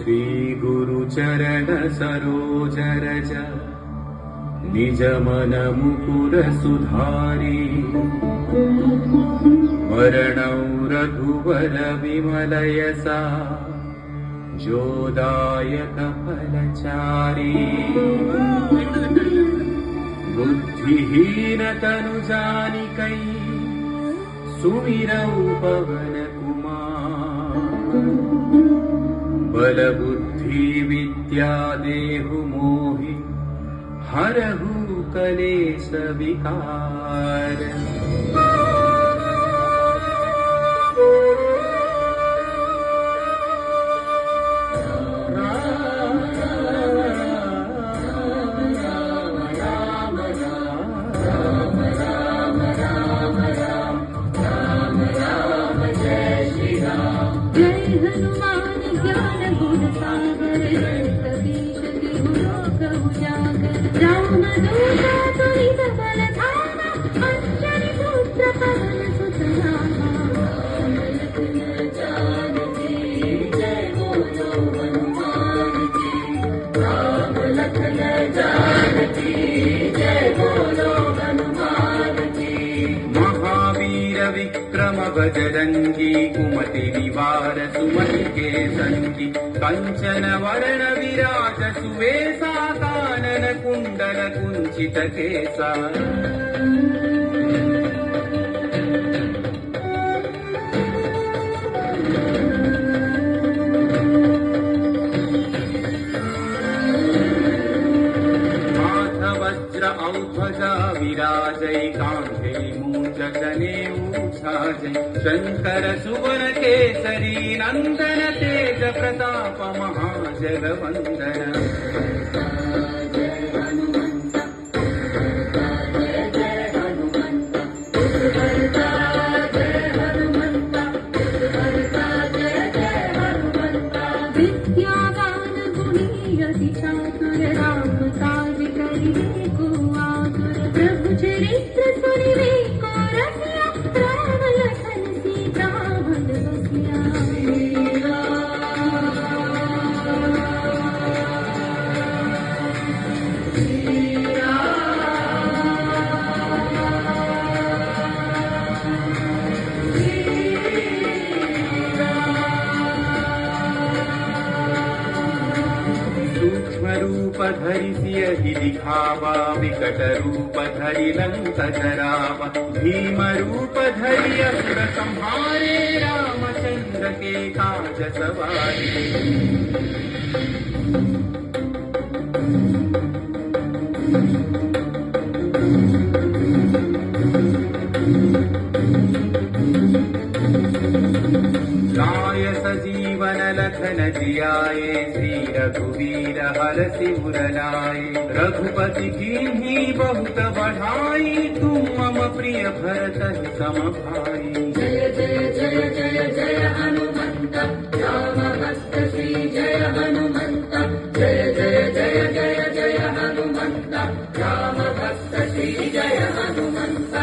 श्री गुरु चरण सरोज रज निज मन मुकुर सुधारी वरणौ रघुवर विमल यसा जोदायक फलचारी बुद्धिहीन तनु जानिकै सुमिरौ पवन कुमार बल बुद्धि विद्या देहु मोहि हरहु कलेश विकार। विक्रम बजरंगी कुमति निवार सुमति के संगी कंचन वरण विराज सुवेशा कानन कुंडल कुंचित केसा हाथ वज्र औध्वजा विराजै कांधे मूंज जनेऊ शंकर सुवन केसरी नंदन तेज प्रताप महाजगवंदन विद्यावान गुणी अति चातुर राम काज करिबे को आतुर प्रभु चरित्र सुनिबे को रसिया राम लखन सीता मन बसिया। रूप धरि सियहि दिखावा विकट रूप धरि लंक जरावा भीम रूप धरि असुर संहारे रामचंद्र के काज सवारे। लाय सजीवन लखन जियाए श्री रघुवीर हरषि उर लाए रघुपति कीन्ही बहुत बढ़ाई तुम मम प्रिय भरत सम भाई। जय जय जय जय जय हनुमंत राम भक्त श्री जय हनुमंत जय जय जय जय जय हनुमंत राम भक्त श्री जय हनुमंत।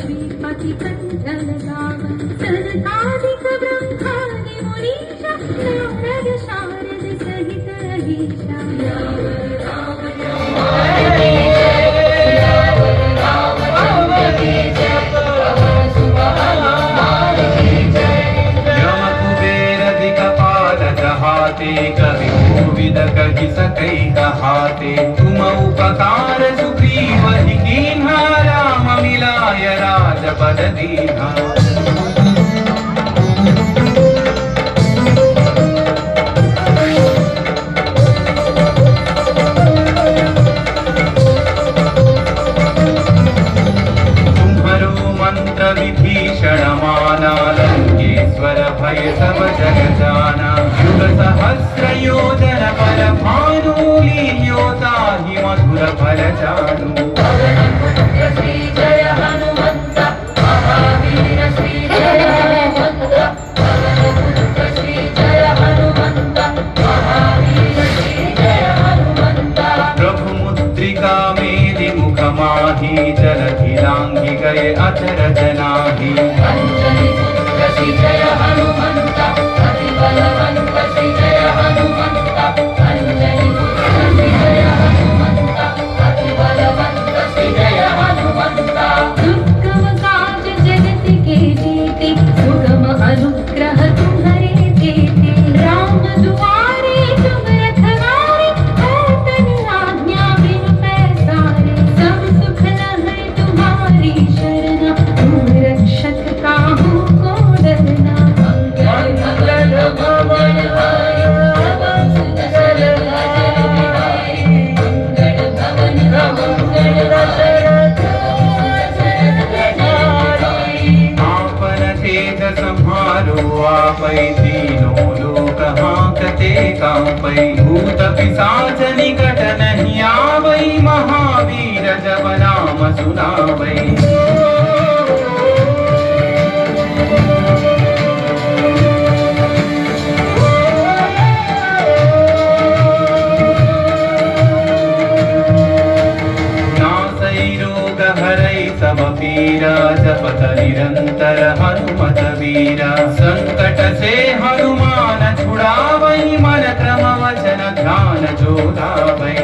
श्रीपति कंठन गावन सनकादिक ब्रह्मादि मुनीषा नारद शारद सहित अहीशा। यम कुबेर दिक्पाल जहाते कवि कोविद कहि सकै कहाते तुम उपकार सुग्रीव ही कीन्हा राम मिलाय राजपद दीन्हा। तुम्हरो मंत्र विभीषण माना लंकेश्वर भय सब जग जाना युग सहस्र योजन पर भानु लील्यो ताहि मधुर फल जानू। श्री जय हनुमंत महावीर श्री जय हनुमंत श्री जय हनुमंत महावीर श्री जय हनुमंत। प्रभु मुद्रिका मेलि मुख माहि जलधि लांघि गए अचरज नाही। अंजनी पुत्र श्री जय चारो आपै तीनों लोक हाँकते कांपै भूत पिशाच निकट नहीं आवै महावीर जब नाम सुनावै सब पीरा जपत निरंतर हनुमत वीरा संकट से हनुमान छुड़ावै मन क्रम वचन ध्यान जो लावै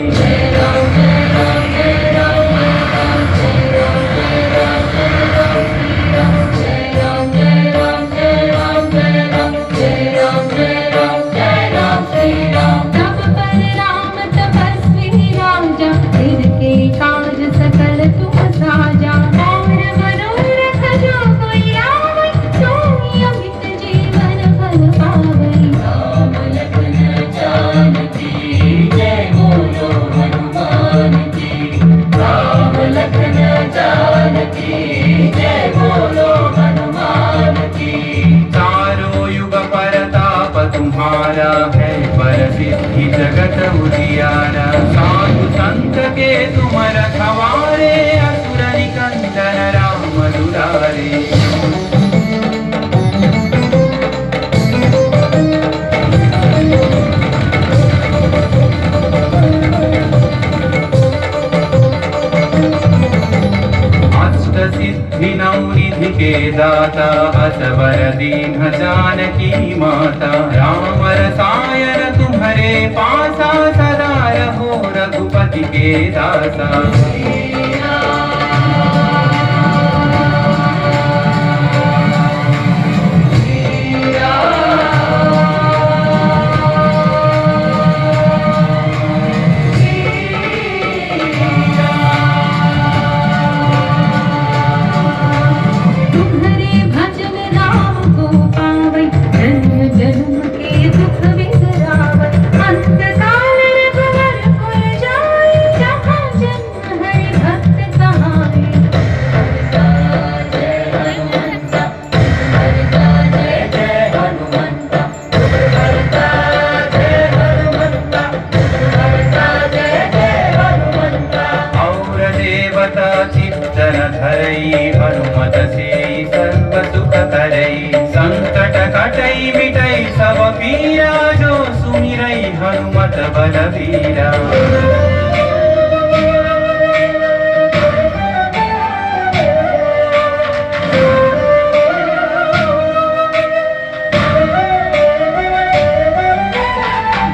तुम्हारा है पर सिद्धि जगत उजियारा साधु संत के तुम रखवारे असुर निकंदन राम दुलारे सिद्धि नवनिधि के दाता असवर दीन जानकी माता राम रसायन तुम्हारे पासा सदा रहो रघुपति के दासा हनुमत से सर्व सुख करई संकट कटई मिटई सब पीरा जो सुमिरई हनुमत बलवीरा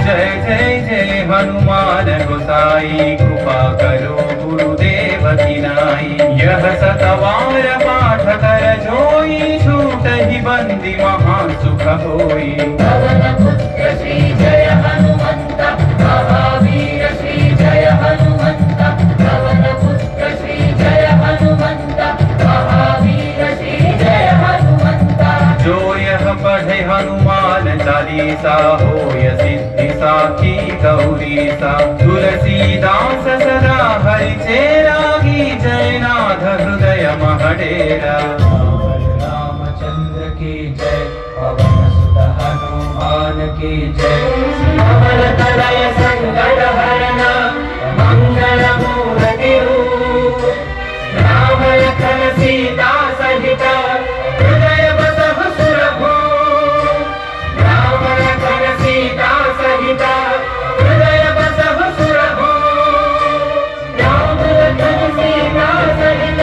जय जय जय हनुमान गोसाई कृपा करो गुरुदेव की नाई यह सतवार पाठ कर जोई छूट ही बंदी महा सुख होई पवन पुत्र श्री जय हनुमंत महावीर श्री जय हनुमंत पवन पुत्र श्री जय हनुमंत महावीर श्री जय हनुमंत जो यह पढ़े हनुमान चालीसा होय सिद्धि साखी गौरीसा तुलसीदास सदा हरि चेरा जय नाथ हृदय महडेरा रामचंद्र की जय पवन सुत हनुमान की जय पवन तनय संकट हरण मंगल मूर्ति राम लखन सीता सहित हृदय बसहु सुरभूप राम लखन सीता सहित हृदय बसहु सुरभूप राम लखन सीता सहित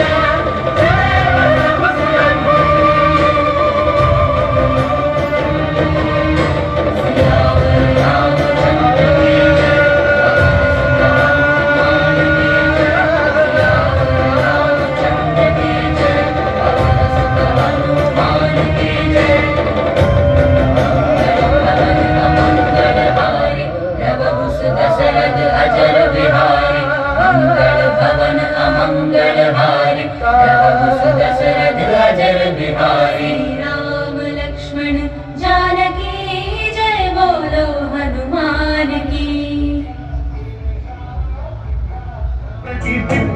राम लक्ष्मण जानकी जय बोलो हनुमान की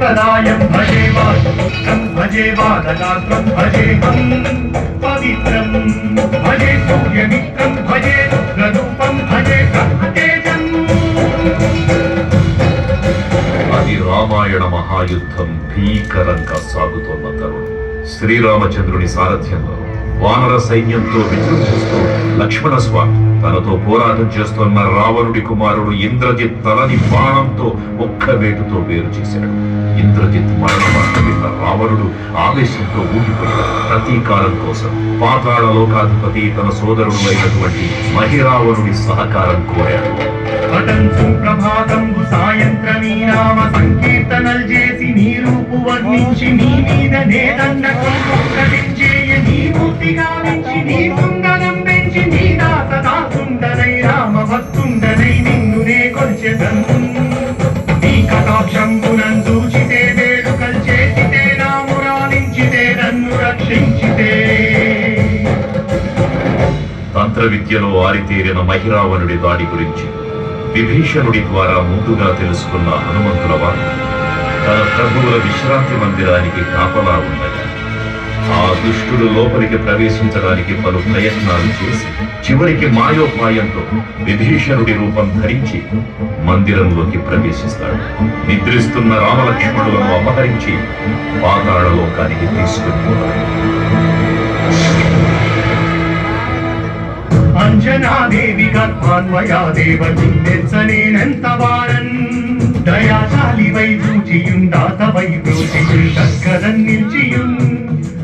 प्रदायं भजे वासुपुत्रं भजे वादगात्रं भजेऽहं पवित्रं भजे రామాయణ మహాయుద్ధం భీకరంగా సాగుతోన్న తరుణం శ్రీరామచంద్రుని సారథ్యంలో వానర సైన్యంతో విజృంభిస్తూ లక్ష్మణ స్వామి తనతో పోరాటం చేస్తున్న రావణుడి కుమారుడు ఇంద్రజిత్ తలని బాణంతో ఒక్క వేటుతో వేరు చేశాడు. ఇంద్రజిత్ మరణవార్త విన్న రావణుడు ఆవేశంతో ఊగిపోయాడు. ప్రతీకారం కోసం పాతాళ లోకాధిపతి తన సోదరుడు అయినటువంటి మహిరావణుడి సహకారం కోరాడు. ప్రభాతంబు సాయంత్రమీ నామ సంకీర్తనలు చేసి నీ రూపు వర్ణించి నీ మీద నేదండేయ నీ మూర్తి గావించి నీ సుందరం పెంచి నీ దాసదాసుండనై రామ భక్తుండనై నిన్ను నే కొల్చెదను. నీ కటాక్షంబునం చూచితే వేడుకలు చేసితే రామురాలించితే నన్ను రక్షించితే. తంత్ర విద్యలో ఆరితేరిన మహిరావణుడి దాడి గురించి విభీషణుడి ద్వారా ముందుగా తెలుసుకున్న హనుమంతుల వారు తన ప్రభువుల విశ్రాంతి మందిరానికి కాపలా ఉండగా ఆ దుష్టుడు లోపలికి ప్రవేశించడానికి పలు ప్రయత్నాలు చేసి చివరికి మాయోపాయంతో విభీషణుడి రూపం ధరించి మందిరంలోకి ప్రవేశిస్తాడు. నిద్రిస్తున్న రామలక్ష్మణులను అపహరించి పాతాళ లోకానికి తీసుకుని పోతాడు. అంజనాదేవి గర్భాన్వయా దేవనిందెచ్చనేనంత వారన్ దయాశాలి వై చూచియుండాత వై బ్రోచియుం చక్కరన్ నిల్చియుం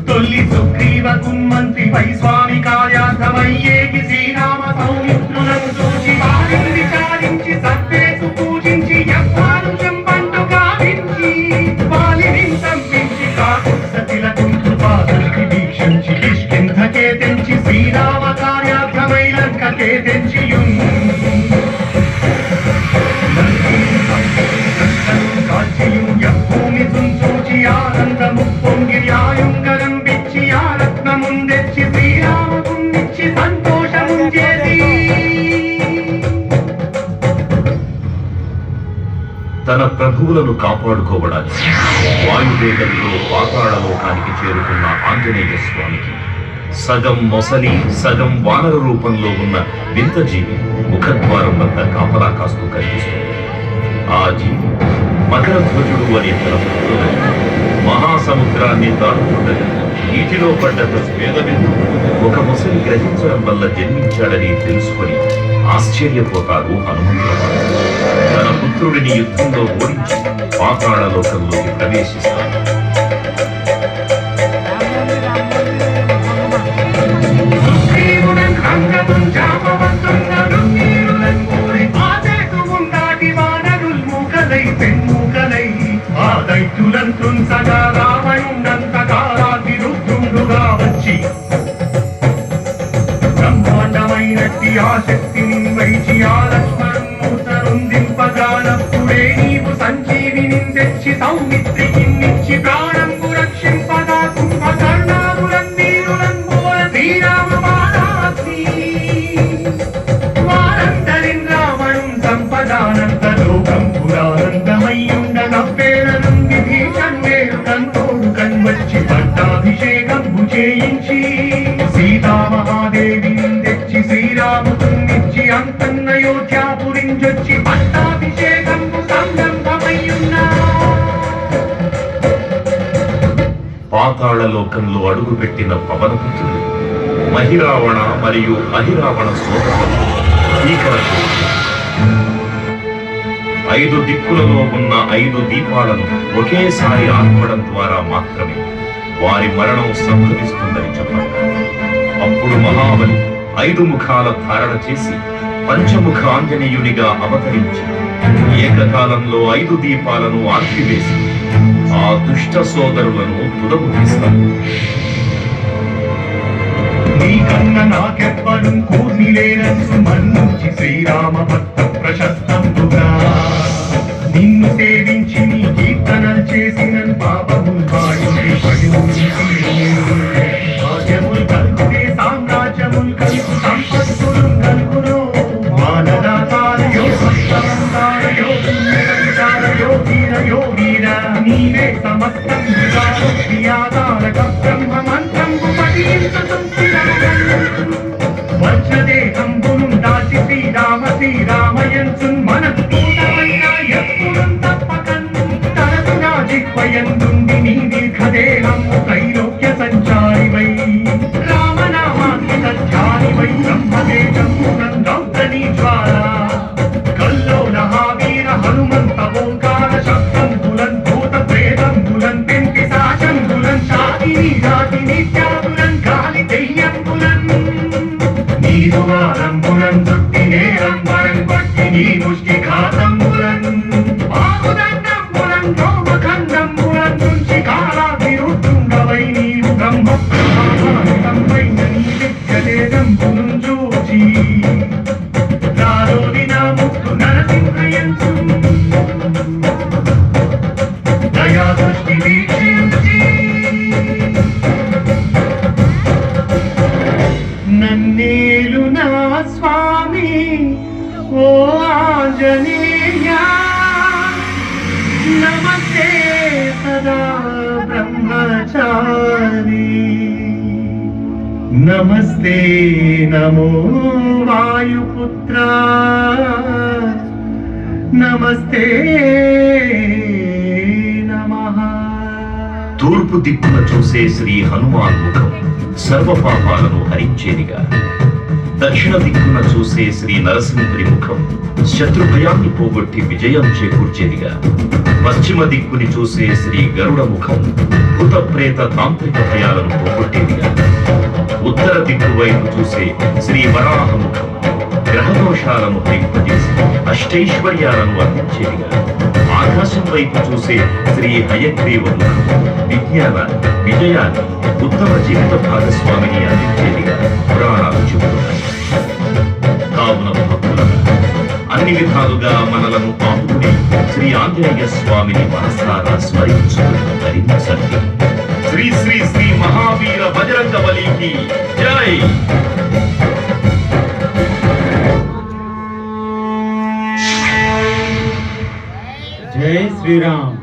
తొల్లి సుగ్రీవ కుమ్మంత్రి వై స్వామి కార్యార్థమయ్యేకి శ్రీరామ సౌమిత్రులను చూచి వారిని విచారించి సర్వేసు పూజించి యవ్వాను చెంపంటు గావించి వాలిని సంపించి కాకుత్సతిలకుం కృపాదృష్టి వీక్షించి కిష్కింధకే తెంచి శ్రీరామ కార్యార్థమై లంకకే తెంచియుం కాల్చియుం యభూమి తుంచూచి ఆనందము పొంగి ఆయుంగరం బిచ్చి ఆ రత్నముందెచ్చి శ్రీరామకున్నిచ్చి సంతోషము చేసి. తన ప్రభువులను కాపాడుకోవడానికి వాయువేగంలో పాతాళ లోకానికి చేరుకున్న ఆంజనేయ స్వామికి సగం మొసలి సగం వానర రూపంలో ఉన్న వింత జీవి ముఖద్వారం వద్ద కాపలా కాస్తూ కనిపిస్తుంది. ఆ జీవి మకరధ్వజుడు అనే తన పుత్రుడు మహాసముద్రాన్ని దాటుతుండగా నీటిలో పడ్డ స్వేదబిందు ఒక మొసలి గ్రహించడం వల్ల జన్మించాడని తెలుసుకొని ఆశ్చర్యపోతారు హనుమంతుడు. తన పుత్రుడిని యుద్ధంలో ఓడించి పాతాళ లోకంలోకి ప్రవేశిస్తాడు. దైత్యులంతుంచగా రావణుండంతకారాది రుద్రుడుగా వచ్చి బ్రహ్మాండమైనట్టి ఆ శక్తిని వైచి ఆ లక్ష్మణుందింపగానప్పుడే నీవు సంజీవిని తెచ్చి సౌమిత్రికి నిచ్చి ప్రాణంబు రక్షింపగా కుంభకర్ణాదులం వీరులం మూల శ్రీరామ బాణాగ్ని వారందరిన్ రావణుం సంపదానంత లోకం పురానందమయ్యుండగా పేరను విభీషణుడు కంతోడు కన్వచ్చి పట్టాభిషేకంబు చేయించి సీతామహాదేవిని తెచ్చి శ్రీరామునిచ్చి అంతన్నయోధ్యాపురించొచ్చి పట్టాభిషేకంబు సంరంభమయ్యున్నా. పాతాళ లోకంలో అడుగుపెట్టిన పవనపుత్రుడు మహిరావణ మరియు అహిరావణ సోదరులు భీకరకు 5 దిక్కులలో ఉన్న 5 దీపాలను ఒకేసారి ఆర్పడం ద్వారా మాత్రమే వారి మరణం సంభవిస్తుందని చెప్పారు. అప్పుడు మహాబలి 5 ముఖాల ధారణ చేసి పంచముఖ ఆంజనేయునిగా అవతరించి ఏకకాలంలో 5 దీపాలను ఆర్పివేసి ఆ దుష్ట సోదరులను తుదముగిస్తారు. నీకన్న నాకెవ్వడు కూర్మి లేనసు మన్నుంచి శ్రీరామ భక్త ప్రశస్తంబుగా నిన్ను సేవించి నీ కీర్తనలు చేసిన పాపముల్ వాడి భాగ్యముల్ కలుగునే సామ్రాజ్యముల్ కలుగు సంపత్తులు కలుగును మానదాతారయో సప్తమందారయో పుణ్యకారయో వీరయో వీర నీవే సమస్తం విధానోద్యాదారక బ్రహ్మ మంత్రంబు వజ్రదేహంబును దాచి శ్రీరామ శ్రీరామయంచున్ మనకు తూటమైన ఎప్పుడు తప్పకన్ తన పాదంబులన్ చుట్టి నేరంబరం కొట్టి నీ ముష్టి ఘాతంబులన్ ఆగుదండంబులన్ రోమఖండంబులన్ నుంచి కాలాకి రుట్టుండవై నీవు బ్రహ్మ ప్రమాణితంపైన నీ విద్యలేదంబును చూచి నాలోని నా ముక్కు నరసింహయంచు దయా దృష్టి వీక్షించి నన్నేలు నా స్వామి ఓ ఆంజనేయ నమస్తే సదా బ్రహ్మచారి నమస్తే నమో వాయుపుత్ర నమస్తే నమః. తూర్పు దిక్కున చూసే శ్రీ హనుమాన్ ముఖం సర్వ పాపాలను హరించేదిగా, దక్షిణ దిక్కున చూసే శ్రీ నరసింహుని ముఖం శత్రు భయాన్ని పోగొట్టి విజయం చేకూర్చేదిగా, పశ్చిమ దిక్కుని చూసే శ్రీ గరుడ ముఖం భూత ప్రేత తాంత్రిక భయాలను పోగొట్టేదిగా, ఉత్తర దిక్కు వైపు చూసే శ్రీ వరాహ ముఖం గ్రహదోషాలను హరింపజేసి అష్టైశ్వర్యాలను అందించేదిగా, ఆకాశం వైపు చూసే శ్రీ హయగ్రీవ ముఖం విజ్ఞానాన్ని విజయాన్ని ఉత్తమ జీవిత భాగస్వామిని అందించేదిగా పురాణాలు చెబుతున్నాయి. కావున భక్తులను అన్ని విధాలుగా మనలను ఆపుకుని శ్రీ ఆంజనేయ స్వామిని మనసారా స్మరించుకుని ధరించండి. శ్రీ శ్రీ శ్రీ మహావీర బజరంగ బలికి జై. జై శ్రీరామ్.